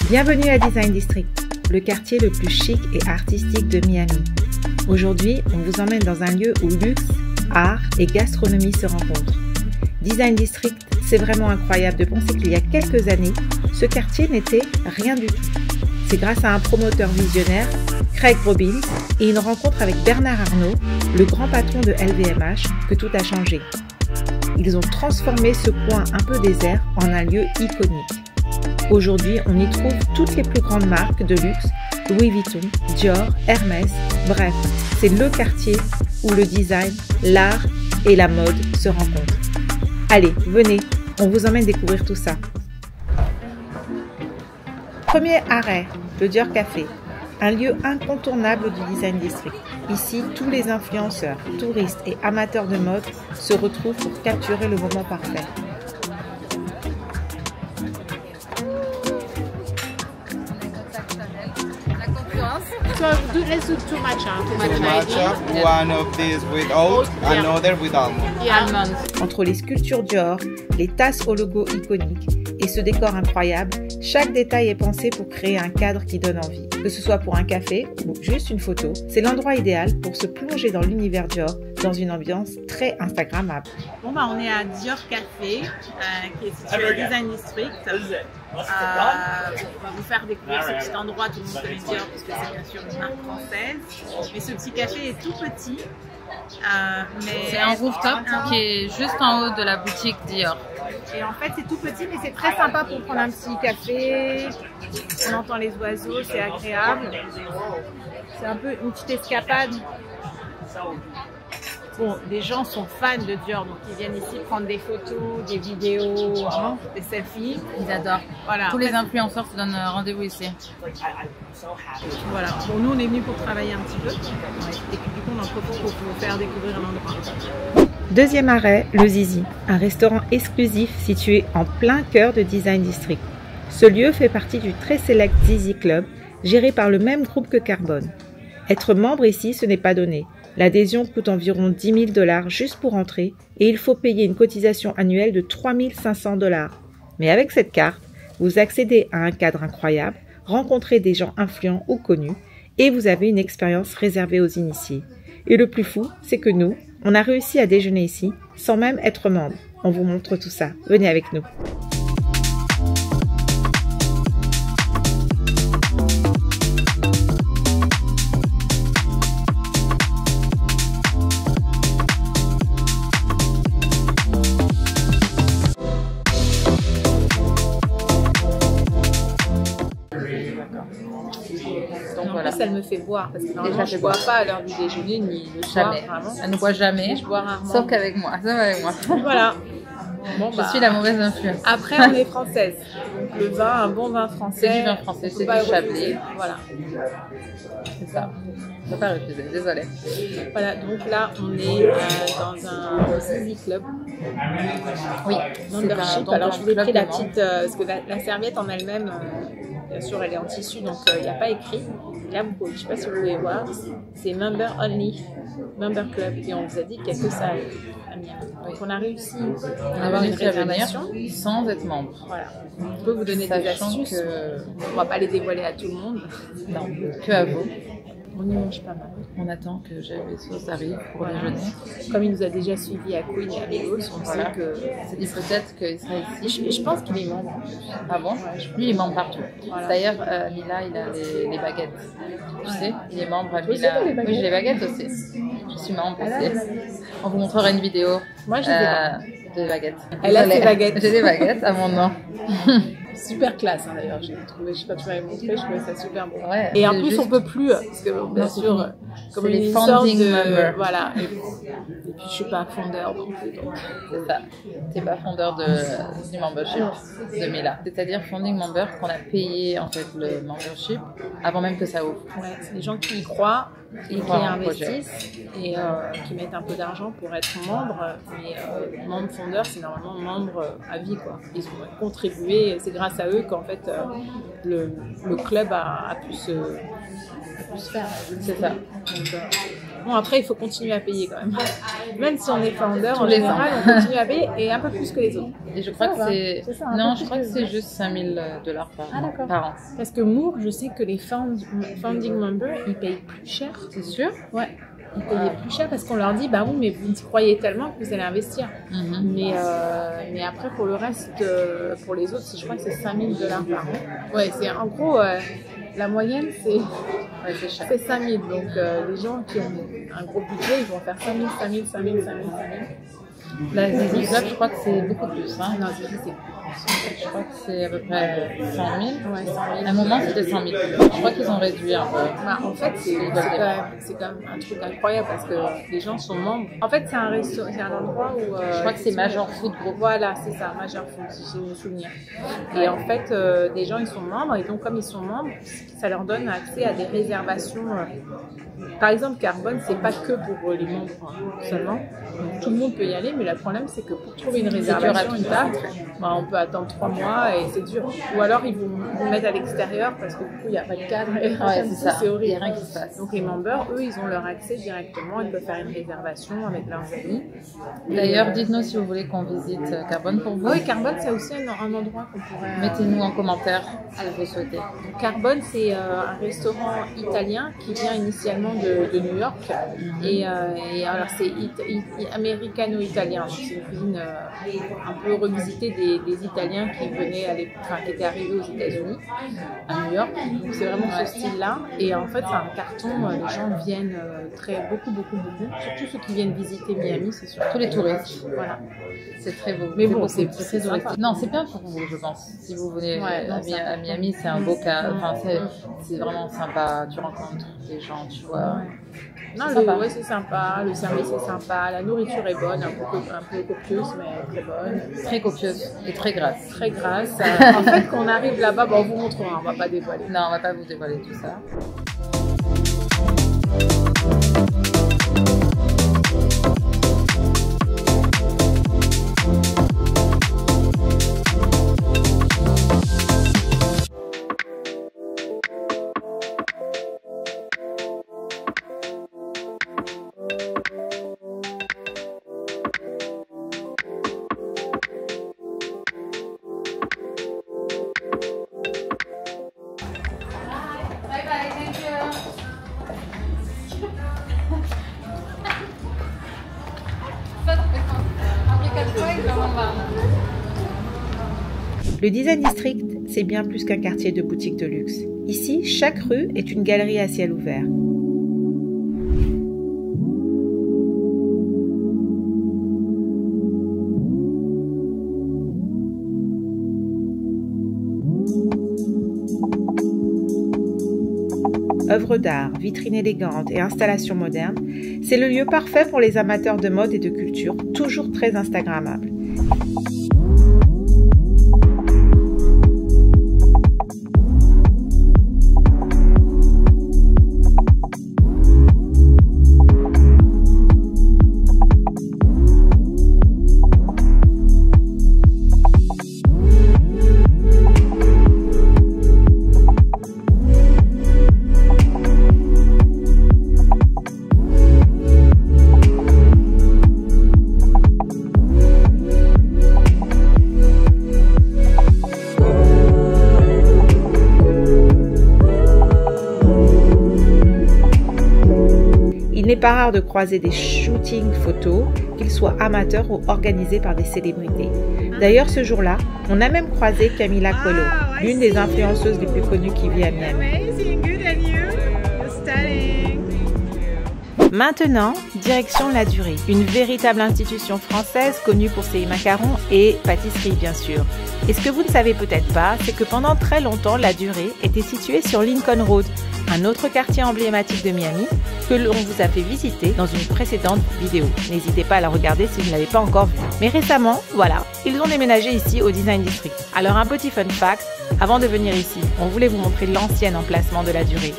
Bienvenue à Design District, le quartier le plus chic et artistique de Miami. Aujourd'hui, on vous emmène dans un lieu où luxe, art et gastronomie se rencontrent. Design District, c'est vraiment incroyable de penser qu'il y a quelques années, ce quartier n'était rien du tout. C'est grâce à un promoteur visionnaire, Craig Robbins, et une rencontre avec Bernard Arnault, le grand patron de LVMH, que tout a changé. Ils ont transformé ce coin un peu désert en un lieu iconique. Aujourd'hui, on y trouve toutes les plus grandes marques de luxe, Louis Vuitton, Dior, Hermès, bref, c'est le quartier où le design, l'art et la mode se rencontrent. Allez, venez, on vous emmène découvrir tout ça. Premier arrêt, le Dior Café, un lieu incontournable du Design District. Ici, tous les influenceurs, touristes et amateurs de mode se retrouvent pour capturer le moment parfait. So let's do two matcha. Two matcha, one of these with oat, another with almond. Almonds. Entre les sculptures Dior, les tasses au logo iconique et ce décor incroyable, chaque détail est pensé pour créer un cadre qui donne envie. Que ce soit pour un café ou juste une photo, c'est l'endroit idéal pour se plonger dans l'univers Dior dans une ambiance très instagrammable. Bon bah on est à Dior Café, qui est situé au Design District. On va vous faire découvrir ce petit endroit, tout le monde connaît Dior parce que c'est bien sûr une marque française. Mais ce petit café est tout petit. C'est un rooftop qui est juste en haut de la boutique Dior. Et en fait c'est tout petit mais c'est très sympa pour prendre un petit café. On entend les oiseaux, c'est agréable. C'est un peu une petite escapade. Bon, les gens sont fans de Dior, donc ils viennent ici prendre des photos, des vidéos, hein, des selfies. Ils adorent. Voilà. Tous les influenceurs se donnent rendez-vous ici. Voilà. Bon, nous on est venus pour travailler un petit peu. Et puis du coup on en profite pour vous faire découvrir un endroit. Deuxième arrêt, le Zizi, un restaurant exclusif situé en plein cœur de Design District. Ce lieu fait partie du très select Zizi Club, géré par le même groupe que Carbone. Être membre ici, ce n'est pas donné. L'adhésion coûte environ 10 000 $ juste pour entrer et il faut payer une cotisation annuelle de 3 500 $. Mais avec cette carte, vous accédez à un cadre incroyable, rencontrez des gens influents ou connus et vous avez une expérience réservée aux initiés. Et le plus fou, c'est que nous, on a réussi à déjeuner ici sans même être membre. On vous montre tout ça. Venez avec nous. Donc voilà. Elle me fait boire parce que normalement je ne bois pas à l'heure du déjeuner ni le soir. Jamais. Vraiment. Elle ne boit jamais. Je bois rarement. Sauf qu'avec moi. Sauf avec moi. Voilà. Bon, Je suis la mauvaise influence. Après, on est française. Donc le vin, un bon vin français. C'est du vin français, c'est pas du Chablis. Voilà. C'est ça. Je ne peux pas refuser, désolée. Voilà, donc là, on est dans un Zizi Club. Oui, Membership. Alors, je vous ai pris la petite... parce que la serviette en elle-même, bien sûr, elle est en tissu, donc il n'y a pas écrit. Là, je ne sais pas si vous pouvez voir, c'est Member Only, Member Club. Et on vous a dit qu'il n'y a que ça à Miami. Donc, on a réussi à avoir une réservation sans être membre. Voilà. On peut vous donner des astuces. On ne va pas les dévoiler à tout le monde. Non, que à vous. On y mange pas mal. On attend que Jeff Bezos arrive pour déjeuner. Comme il nous a déjà suivis à Queen et à Lagos, on sait que... C'est dit peut-être qu'il sera ici. Je pense qu'il est membre. Ah bon? Lui, il est membre partout. Voilà. D'ailleurs, Mila, il a les baguettes. Tu sais, il est membre à Toi aussi, Mila. t'as les baguettes? Oui, j'ai les baguettes aussi. Je suis membre aussi. On vous montrera une vidéo. Moi, j'ai des baguettes. Elle a ses baguettes. J'ai des baguettes à mon nom. Super classe, hein, d'ailleurs, j'ai trouvé, je sais pas, tu m'avais montré, je trouvais ça super beau. Ouais, et en plus, on peut plus, parce que bien sûr, comme les sorte founding de... members. Voilà. Et puis, je suis pas fondeur non plus. Donc... C'est ça. T'es pas fondeur du membership de Mila. C'est-à-dire founding member qu'on a payé en fait le membership avant même que ça ouvre. Ouais, c'est des gens qui y croient et qui investissent et qui mettent un peu d'argent pour être membre. Mais membre fondeur, c'est normalement membre à vie, quoi. Ils ont contribué, c'est grâce à eux qu'en fait le club a pu se faire. C'est ça. Donc, Bon, après, il faut continuer à payer quand même. Même si on est founder, en général, on continue à payer et un peu plus que les autres. Et je crois que c'est... Non, je crois que c'est juste $5 000 par an. Parce que Moore, je sais que les founding members, ils payent plus cher. C'est sûr? Ouais. Ils payaient plus cher parce qu'on leur dit bah oui mais vous y croyez tellement que vous allez investir. Mais après pour le reste, pour les autres, je crois que c'est $5 000 par an. Ouais, c'est en gros la moyenne c'est 5 000. Donc les gens qui ont un gros budget ils vont faire 5 000, 5 000, 5 000, 5 000, 5 000. La Zizi Club, je crois que c'est beaucoup plus. Hein. Non, Zizi, c'est je crois que c'est à peu près 100 000. Ouais, 100 000. À un moment, c'était 100 000. Je crois qu'ils ont réduit un peu. Bah, en fait, c'est quand même un truc incroyable parce que les gens sont membres. En fait, c'est un endroit où... je crois que c'est Major Food Group. Voilà, c'est ça, Major Food, si je me souviens. Et en fait, des gens, ils sont membres. Et donc, comme ils sont membres, ça leur donne accès à des réservations. Par exemple, Carbone, c'est pas que pour les membres seulement. Donc, tout le monde peut y aller, mais le problème, c'est que pour trouver une réservation, une date, bah, on peut attendre 3 mois et c'est dur. Ou alors, ils vous mettent à l'extérieur parce que du coup, il n'y a pas de cadre. Ouais, c'est ça. C'est horrible. Il n'y a rien qui se passe. Donc, les members, eux, ils ont leur accès directement. Ils peuvent faire une réservation avec leurs amis. D'ailleurs, dites-nous si vous voulez qu'on visite Carbone pour vous. Oui, Carbone, c'est aussi un endroit qu'on pourrait... Mettez-nous en commentaire si vous souhaitez. Donc, Carbone, c'est un restaurant italien qui vient initialement de New York. Et alors, c'est américano-italien. Donc, c'est une cuisine un peu revisitée des Italiens qui venaient qui étaient arrivés aux États-Unis, à New York. Donc, c'est vraiment ce style-là. Et en fait, c'est un carton. Les gens viennent beaucoup. Surtout ceux qui viennent visiter Miami, c'est surtout tous les touristes. Voilà. C'est très beau. Mais bon, c'est très touristique. Non, c'est bien pour vous, je pense. Si vous venez à Miami, c'est un beau cas. Enfin, c'est vraiment sympa. Tu rencontres des gens, tu vois. Non, c'est sympa, le service est sympa, la nourriture est bonne, un peu copieuse, mais très bonne. Très copieuse et très grasse. Très grasse. En fait, quand on arrive là-bas, on vous montrera, on va pas dévoiler. Non, on va pas vous dévoiler tout ça. Le Design District, c'est bien plus qu'un quartier de boutiques de luxe. Ici, chaque rue est une galerie à ciel ouvert. Œuvres d'art, vitrines élégantes et installations modernes, c'est le lieu parfait pour les amateurs de mode et de culture, toujours très instagrammables. Il n'est pas rare de croiser des shootings photos, qu'ils soient amateurs ou organisés par des célébrités. D'ailleurs, ce jour-là, on a même croisé Camila Coelho, l'une des influenceuses les plus connues qui vit à Miami. Maintenant, direction La Durée, une véritable institution française connue pour ses macarons et pâtisseries bien sûr. Et ce que vous ne savez peut-être pas, c'est que pendant très longtemps, La Durée était située sur Lincoln Road, un autre quartier emblématique de Miami que l'on vous a fait visiter dans une précédente vidéo. N'hésitez pas à la regarder si vous ne l'avez pas encore vue. Mais récemment, voilà, ils ont déménagé ici au Design District. Alors un petit fun fact, avant de venir ici, on voulait vous montrer l'ancien emplacement de La Durée.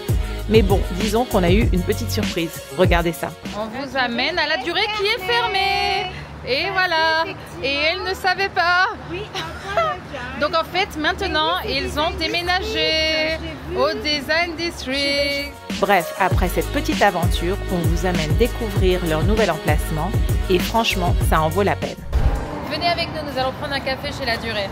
Mais bon, disons qu'on a eu une petite surprise. Regardez ça. On vous amène à La Durée qui est fermée. Et voilà. Et elle ne savait pas. Donc en fait, maintenant, ils ont déménagé. au Design District. Bref, après cette petite aventure, on vous amène découvrir leur nouvel emplacement et franchement, ça en vaut la peine. Venez avec nous, nous allons prendre un café chez La Durée.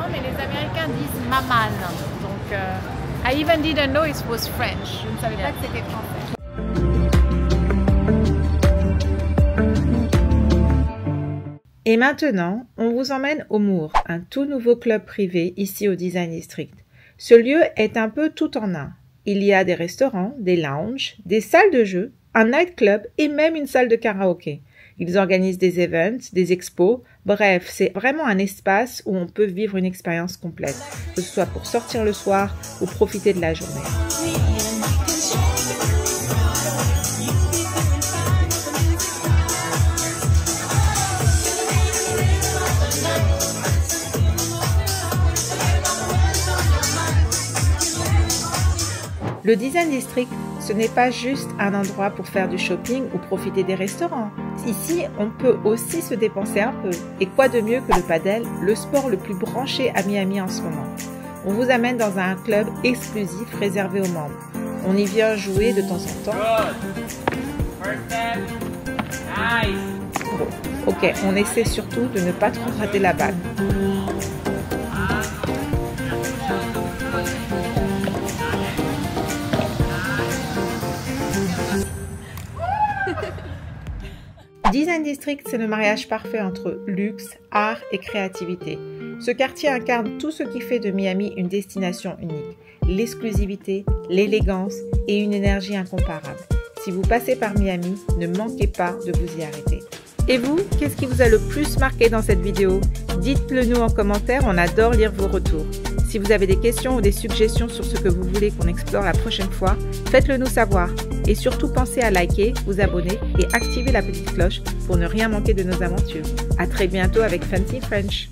Mais les Américains disent maman. Donc, I even didn't know it was French. Je ne savais pas que c'était français. Et maintenant, on vous emmène au Moor, un tout nouveau club privé ici au Design District. Ce lieu est un peu tout en un. Il y a des restaurants, des lounges, des salles de jeux, un nightclub et même une salle de karaoké. Ils organisent des events, des expos, bref, c'est vraiment un espace où on peut vivre une expérience complète, que ce soit pour sortir le soir ou profiter de la journée. Le Design District, ce n'est pas juste un endroit pour faire du shopping ou profiter des restaurants. Ici, on peut aussi se dépenser un peu. Et quoi de mieux que le padel, le sport le plus branché à Miami en ce moment. On vous amène dans un club exclusif réservé aux membres. On y vient jouer de temps en temps. Bon, ok, on essaie surtout de ne pas trop rater la balle. Design District, c'est le mariage parfait entre luxe, art et créativité. Ce quartier incarne tout ce qui fait de Miami une destination unique. L'exclusivité, l'élégance et une énergie incomparable. Si vous passez par Miami, ne manquez pas de vous y arrêter. Et vous, qu'est-ce qui vous a le plus marqué dans cette vidéo? Dites-le nous en commentaire, on adore lire vos retours. Si vous avez des questions ou des suggestions sur ce que vous voulez qu'on explore la prochaine fois, faites-le nous savoir. Et surtout, pensez à liker, vous abonner et activer la petite cloche pour ne rien manquer de nos aventures. À très bientôt avec Fancy French.